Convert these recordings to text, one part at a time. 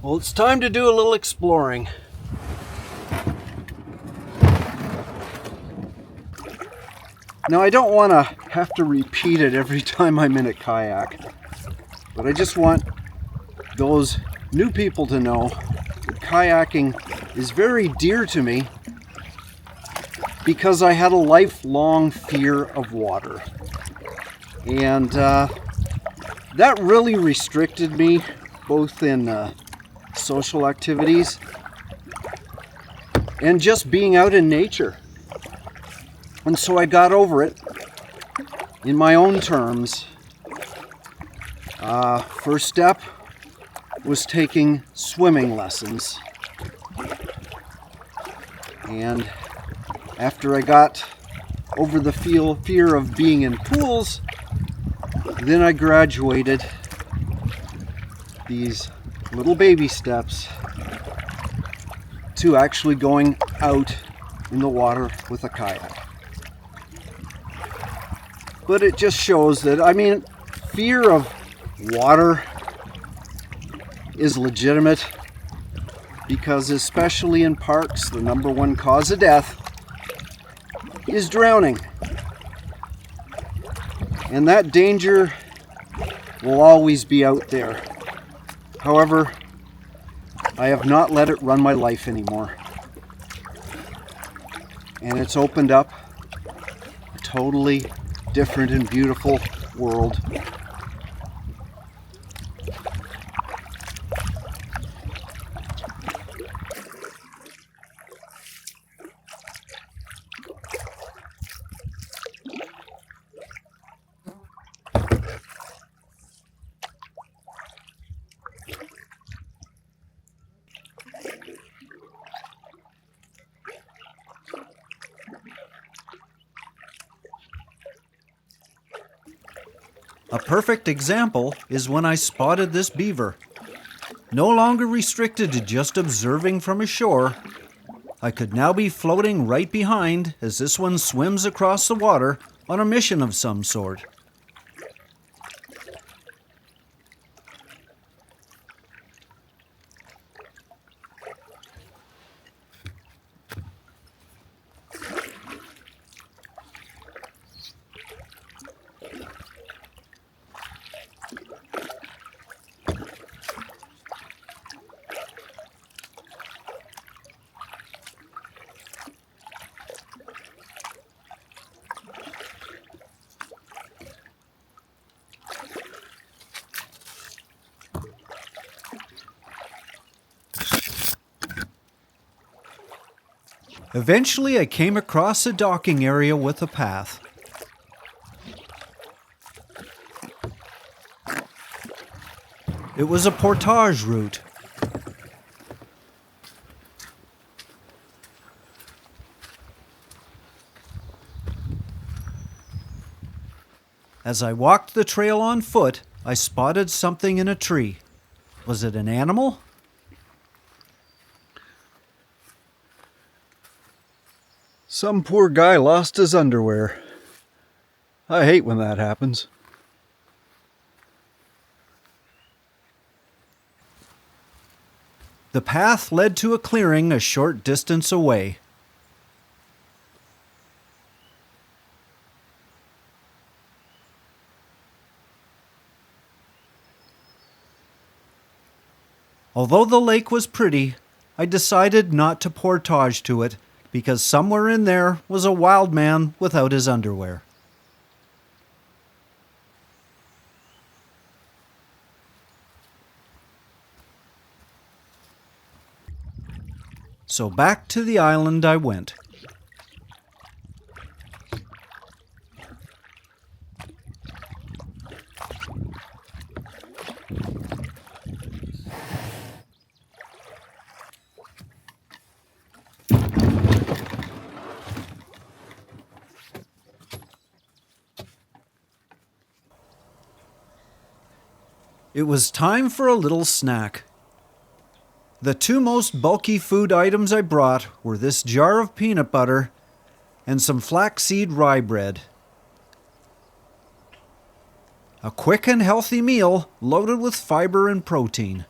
Well, it's time to do a little exploring. Now, I don't want to have to repeat it every time I'm in a kayak, but I just want those new people to know that kayaking is very dear to me because I had a lifelong fear of water. And that really restricted me both in social activities and just being out in nature. And so I got over it in my own terms. First step was taking swimming lessons. And after I got over the fear of being in pools, then I graduated these little baby steps to actually going out in the water with a kayak. But it just shows that, fear of water is legitimate because, especially in parks, the number one cause of death is drowning. And that danger will always be out there. However, I have not let it run my life anymore. And it's opened up a totally different and beautiful world. A perfect example is when I spotted this beaver. No longer restricted to just observing from ashore, I could now be floating right behind as this one swims across the water on a mission of some sort. Eventually, I came across a docking area with a path. It was a portage route. As I walked the trail on foot, I spotted something in a tree. Was it an animal? Some poor guy lost his underwear. I hate when that happens. The path led to a clearing a short distance away. Although the lake was pretty, I decided not to portage to it because somewhere in there was a wild man without his underwear. So back to the island I went. It was time for a little snack. The two most bulky food items I brought were this jar of peanut butter and some flaxseed rye bread. A quick and healthy meal loaded with fiber and protein.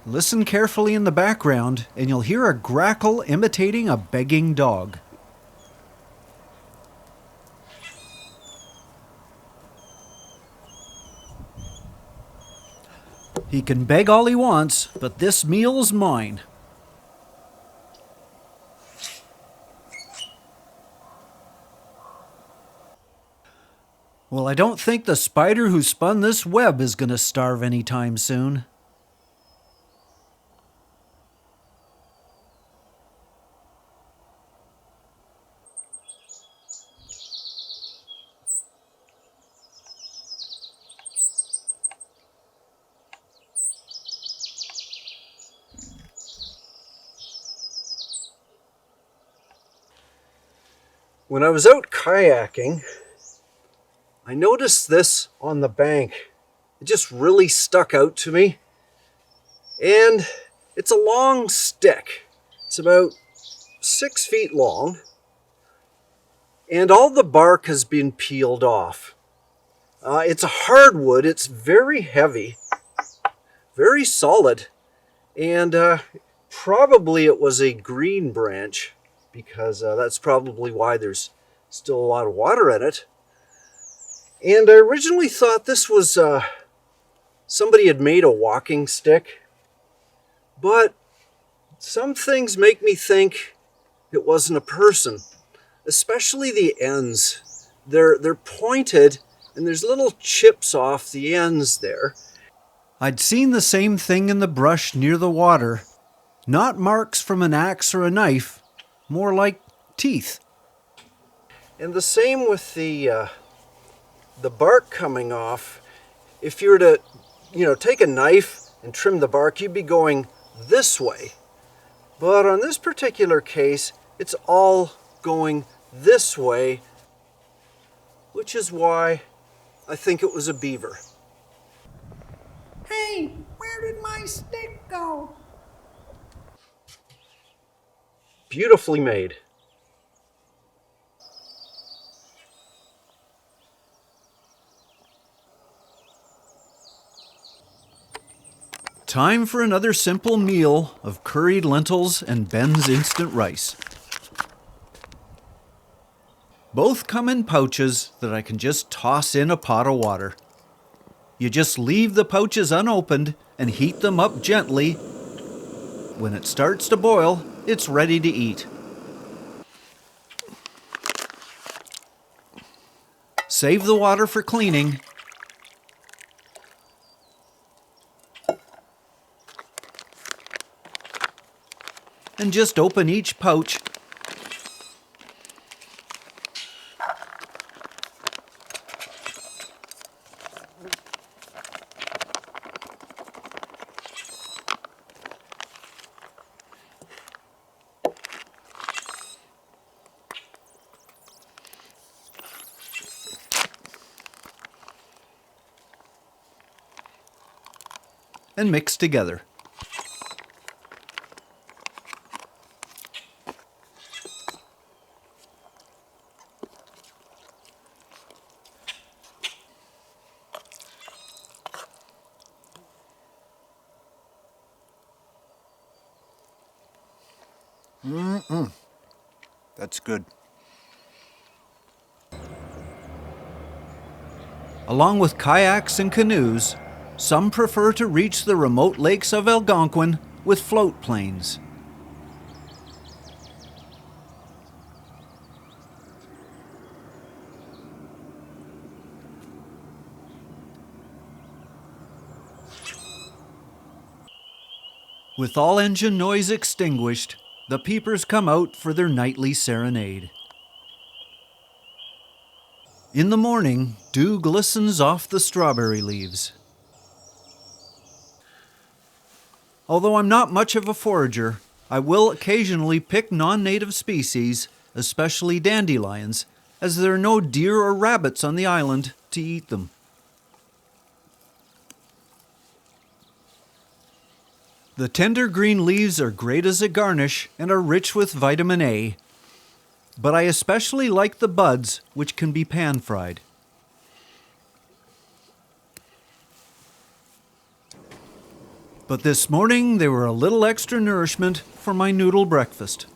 Listen carefully in the background and you'll hear a grackle imitating a begging dog. He can beg all he wants, but this meal's mine. Well, I don't think the spider who spun this web is going to starve anytime soon. When I was out kayaking, I noticed this on the bank. It just really stuck out to me. And it's a long stick. It's about 6 feet long. And all the bark has been peeled off. It's a hardwood. It's very heavy, very solid. And probably it was a green branch, because that's probably why there's still a lot of water in it. And I originally thought this was somebody had made a walking stick, but some things make me think it wasn't a person, especially the ends. They're pointed and there's little chips off the ends there. I'd seen the same thing in the brush near the water. Not marks from an axe or a knife, more like teeth. And the same with the bark coming off. If you were to, take a knife and trim the bark, you'd be going this way. But on this particular case, it's all going this way, which is why I think it was a beaver. Hey, where did my stick go? Beautifully made. Time for another simple meal of curried lentils and Ben's instant rice. Both come in pouches that I can just toss in a pot of water. You just leave the pouches unopened and heat them up gently. When it starts to boil, it's ready to eat. Save the water for cleaning. And just open each pouch. And mix together. That's good. Along with kayaks and canoes, some prefer to reach the remote lakes of Algonquin with float planes. With all engine noise extinguished, the peepers come out for their nightly serenade. In the morning, dew glistens off the strawberry leaves. Although I'm not much of a forager, I will occasionally pick non-native species, especially dandelions, as there are no deer or rabbits on the island to eat them. The tender green leaves are great as a garnish and are rich with vitamin A, but I especially like the buds, which can be pan-fried. But this morning they were a little extra nourishment for my noodle breakfast.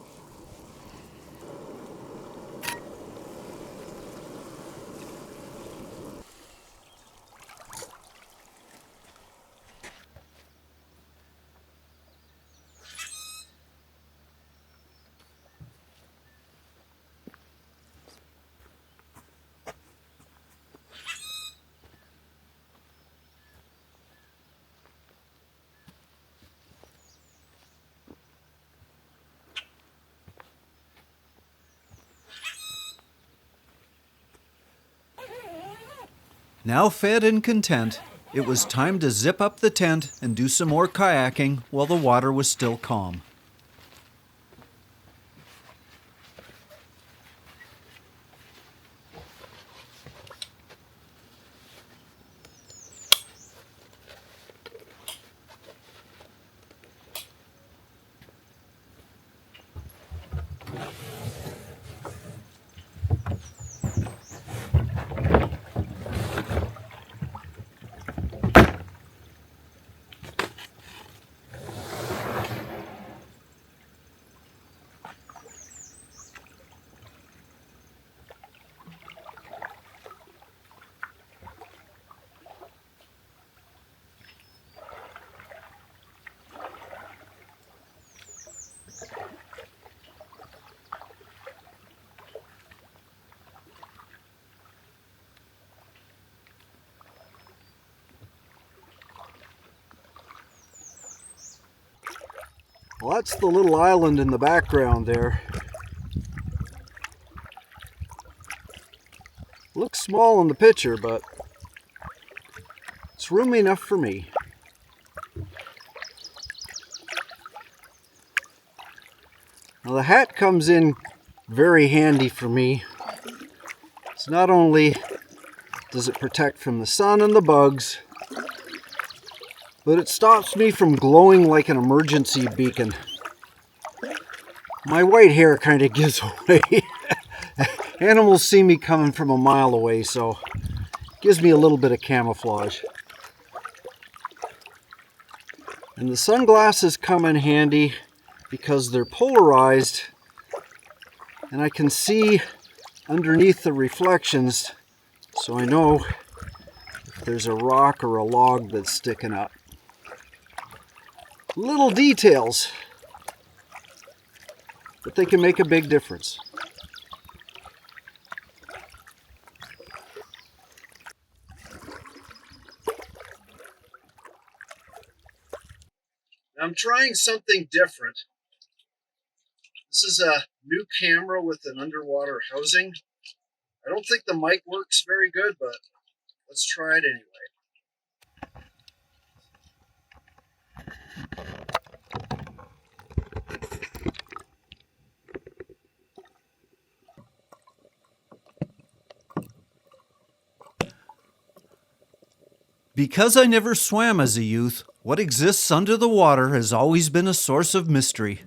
Now fed and content, it was time to zip up the tent and do some more kayaking while the water was still calm. Well, that's the little island in the background there. Looks small in the picture, but it's roomy enough for me. Now the hat comes in very handy for me. So not only does it protect from the sun and the bugs, but it stops me from glowing like an emergency beacon. My white hair kind of gives away. Animals see me coming from a mile away, so it gives me a little bit of camouflage. And the sunglasses come in handy because they're polarized and I can see underneath the reflections, so I know if there's a rock or a log that's sticking up. Little details, but they can make a big difference. I'm trying something different. This is a new camera with an underwater housing. I don't think the mic works very good, but let's try it anyway. Because I never swam as a youth, what exists under the water has always been a source of mystery.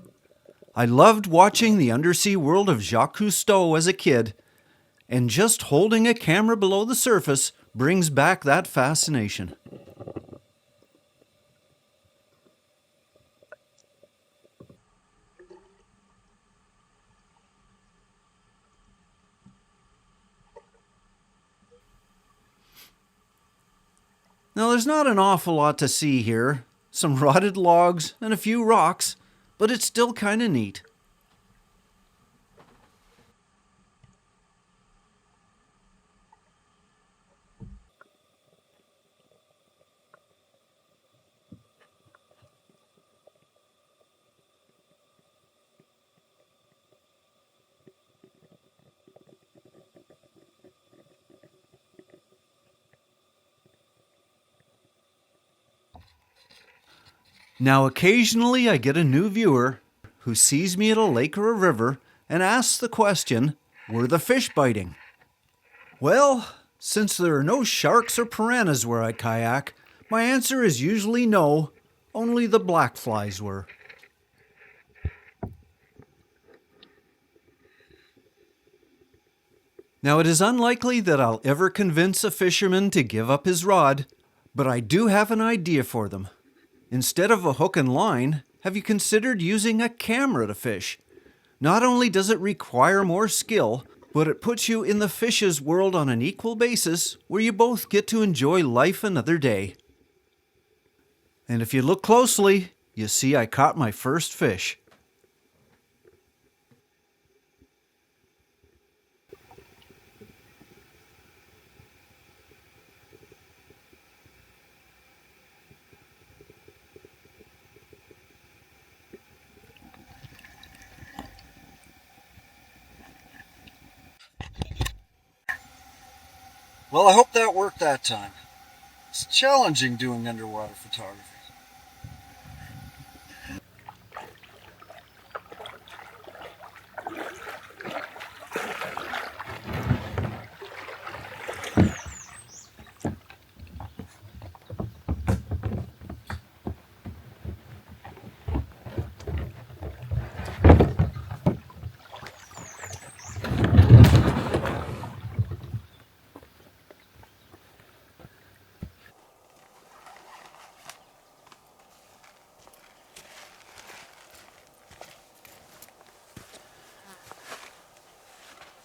I loved watching the undersea world of Jacques Cousteau as a kid, and just holding a camera below the surface brings back that fascination. Now, there's not an awful lot to see here. Some rotted logs and a few rocks, but it's still kind of neat. Now, occasionally I get a new viewer who sees me at a lake or a river and asks the question, were the fish biting? Well, since there are no sharks or piranhas where I kayak, my answer is usually no, only the black flies were. Now, it is unlikely that I'll ever convince a fisherman to give up his rod, but I do have an idea for them. Instead of a hook and line, have you considered using a camera to fish? Not only does it require more skill, but it puts you in the fish's world on an equal basis where you both get to enjoy life another day. And if you look closely, you see I caught my first fish. Well, I hope that worked that time. It's challenging doing underwater photography.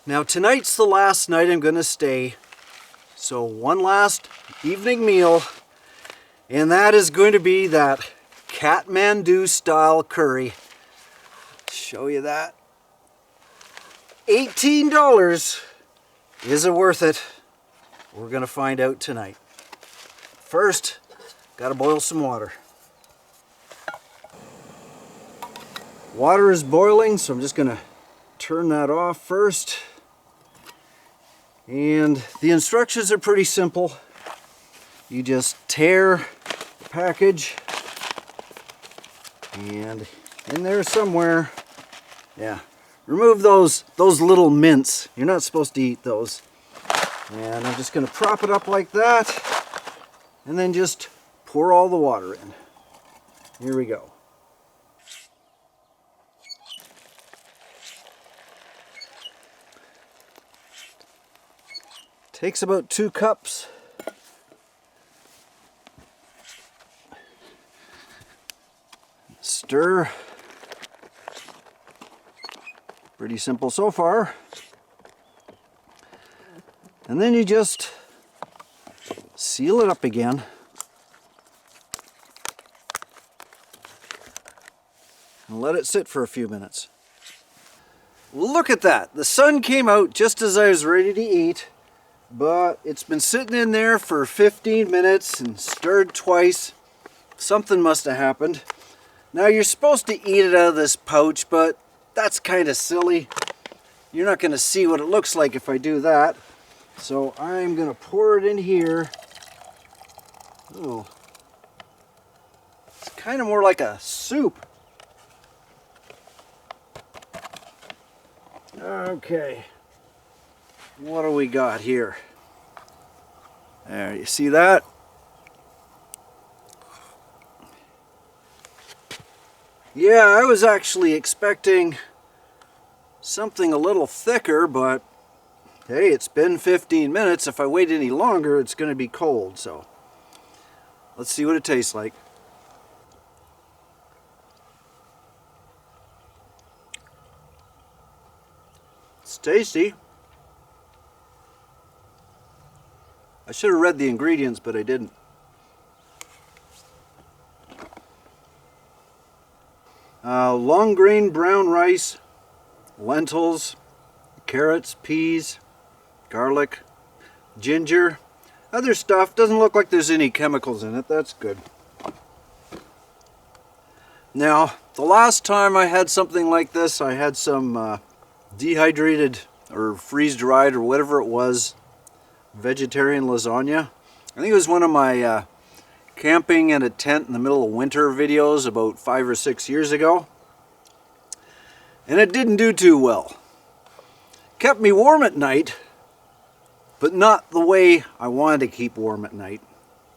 Now tonight's the last night I'm gonna stay, so one last evening meal, and that is going to be that Kathmandu style curry. Show you that. $18. Is it worth it? We're gonna find out tonight. First, gotta boil some water. Water is boiling, so I'm just gonna turn that off first. And the instructions are pretty simple. You just tear the package, and in there somewhere, yeah, remove those little mints. You're not supposed to eat those. And I'm just gonna prop it up like that, and then just pour all the water in. Here we go. Takes about 2 cups. Stir. Pretty simple so far. And then you just seal it up again. And let it sit for a few minutes. Look at that! The sun came out just as I was ready to eat. But it's been sitting in there for 15 minutes and stirred twice. Something must have happened. Now you're supposed to eat it out of this pouch, but that's kind of silly. You're not going to see what it looks like if I do that. So I'm going to pour it in here. Oh, it's kind of more like a soup. Okay. What do we got here? There, you see that? Yeah, I was actually expecting something a little thicker, but hey, it's been 15 minutes. If I wait any longer, it's going to be cold, so let's see what it tastes like. It's tasty. I should have read the ingredients, but I didn't. Long grain brown rice, lentils, carrots, peas, garlic, ginger, other stuff. Doesn't look like there's any chemicals in it. That's good. Now, the last time I had something like this, I had some dehydrated or freeze-dried or whatever it was vegetarian lasagna. I think it was one of my camping in a tent in the middle of winter videos about 5 or 6 years ago. And it didn't do too well. Kept me warm at night, but not the way I wanted to keep warm at night.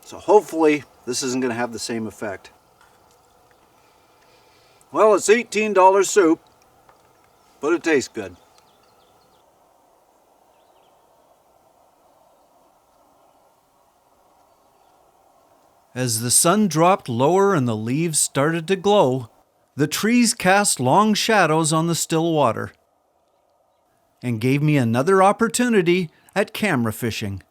So hopefully this isn't going to have the same effect. Well, it's $18 soup, but it tastes good. As the sun dropped lower and the leaves started to glow, the trees cast long shadows on the still water and gave me another opportunity at camera fishing.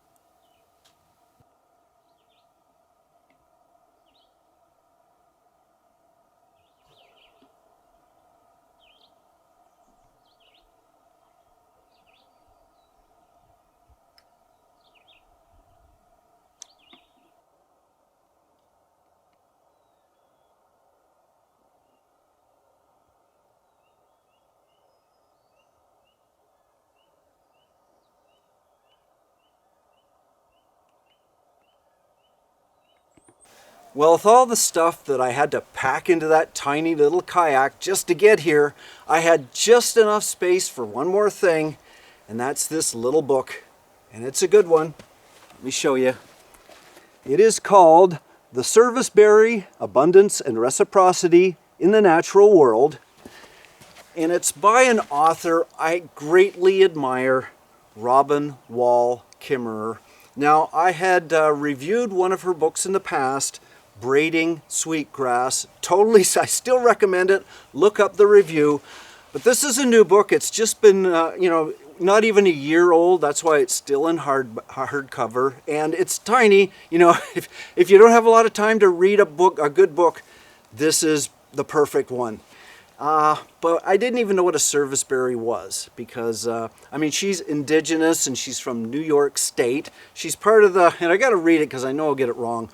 Well, with all the stuff that I had to pack into that tiny little kayak just to get here, I had just enough space for one more thing, and that's this little book. And it's a good one. Let me show you. It is called The Serviceberry, Abundance and Reciprocity in the Natural World. And it's by an author I greatly admire, Robin Wall Kimmerer. Now, I had reviewed one of her books in the past, Braiding Sweetgrass. Totally, I still recommend it. Look up the review. But this is a new book. It's just been, not even a year old. That's why it's still in hardcover. And it's tiny. If you don't have a lot of time to read a good book, this is the perfect one. But I didn't even know what a serviceberry was because, she's indigenous and she's from New York State. She's part of and I got to read it because I know I'll get it wrong,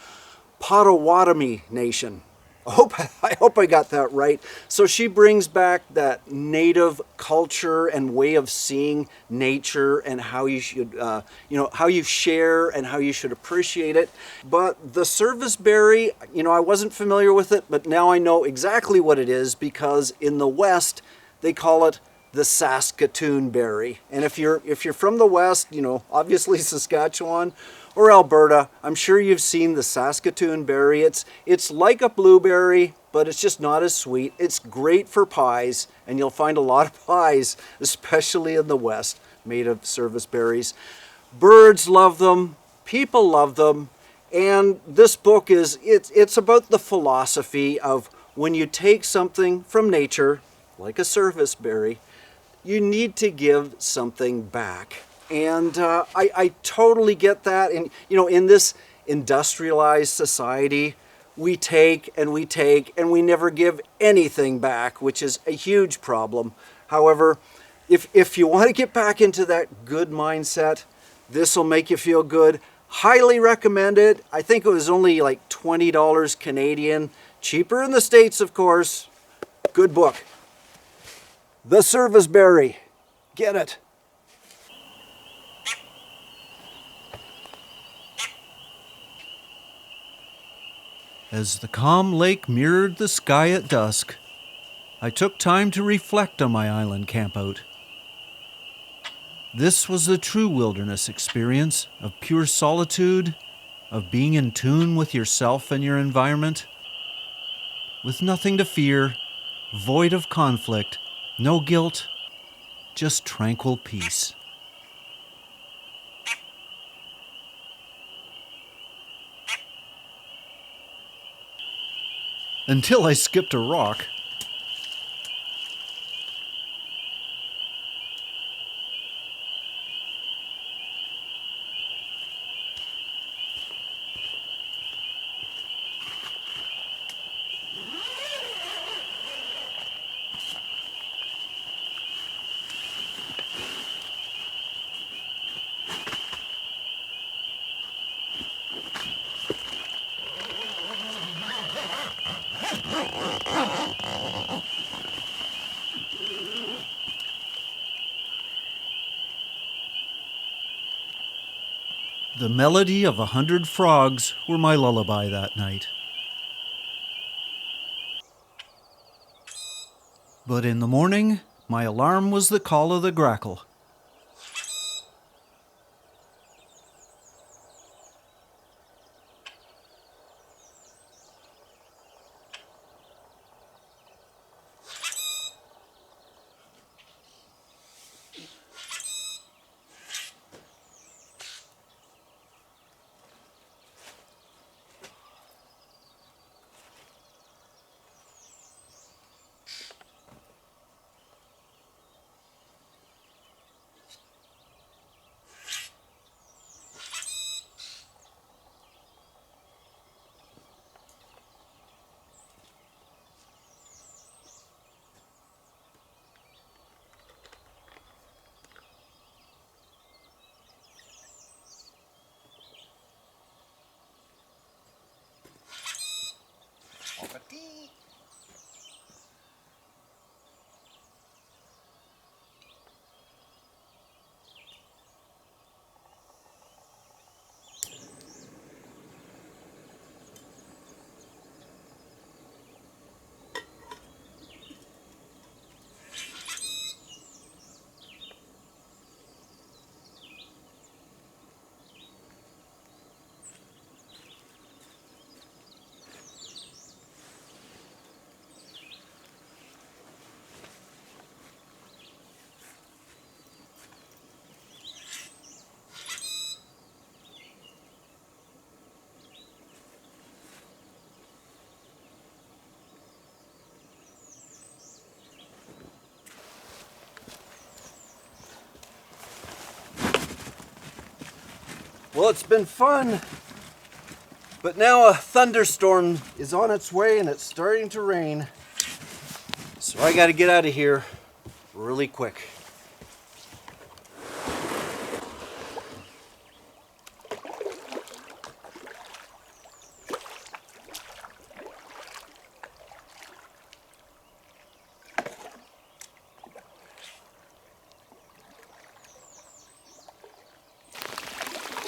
Potawatomi Nation. I hope I got that right. So she brings back that native culture and way of seeing nature and how you should, how you share and how you should appreciate it. But the serviceberry, I wasn't familiar with it, but now I know exactly what it is because in the West, they call it the Saskatoon berry. And if you're from the West, obviously Saskatchewan or Alberta, I'm sure you've seen the Saskatoon berry. It's like a blueberry, but it's just not as sweet. It's great for pies, and you'll find a lot of pies, especially in the West, made of serviceberries. Birds love them, people love them, and this book it's about the philosophy of when you take something from nature, like a serviceberry, you need to give something back. And I totally get that. And, in this industrialized society, we take and we take and we never give anything back, which is a huge problem. However, if you want to get back into that good mindset, this will make you feel good. Highly recommend it. I think it was only like $20 Canadian. Cheaper in the States, of course. Good book. The Serviceberry. Get it. As the calm lake mirrored the sky at dusk, I took time to reflect on my island campout. This was the true wilderness experience of pure solitude, of being in tune with yourself and your environment, with nothing to fear, void of conflict, no guilt, just tranquil peace. Until I skipped a rock. The melody of 100 frogs were my lullaby that night. But in the morning, my alarm was the call of the grackle. Well, it's been fun, but now a thunderstorm is on its way and it's starting to rain. So I got to get out of here really quick.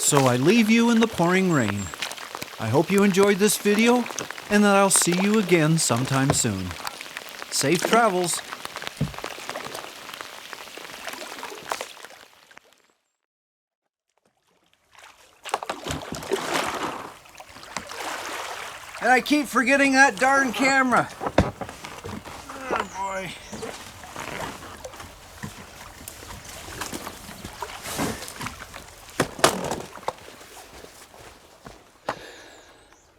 So I leave you in the pouring rain. I hope you enjoyed this video and that I'll see you again sometime soon. Safe travels. And I keep forgetting that darn camera.